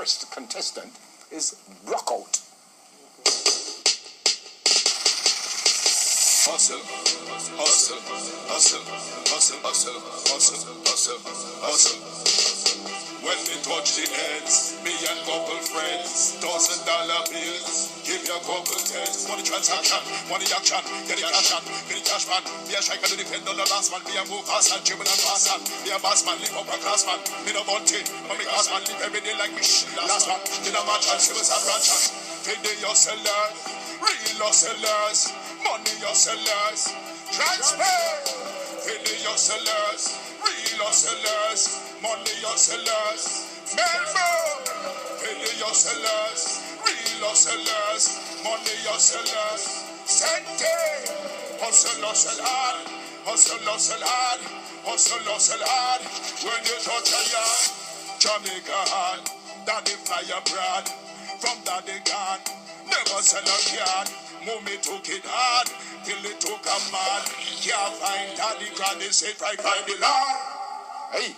first contestant is Rockout. Hustle, hustle, hustle, hustle, hustle, hustle, hustle, hustle. When me touch the ends, me and couple friends, $1,000 bills, give you a couple tens. Money transaction, money action, get the cash on, be the cash man. Be a striker, do depend on the last man. Be a move fast and dribble and pass on. Be a boss man, live up a class man. Me no bounty, but me class man live every day like me last man. In a match and civils and branches. Today your sellers, real hustlers, money your sellers, transfer. Today your sellers, real hustlers, money your sellers, member. Today your sellers, real hustlers, money your sellers, Sente. Hustle, hustle hard, hustle, hustle hard, hustle, hustle hard. When you touch a yard, Jamaica hard, daddy fly abroad, from daddy gone, never sell a yard. Mommy took it hard, till it took a man. Can't find daddy, granny said, I find the Lord. Hey.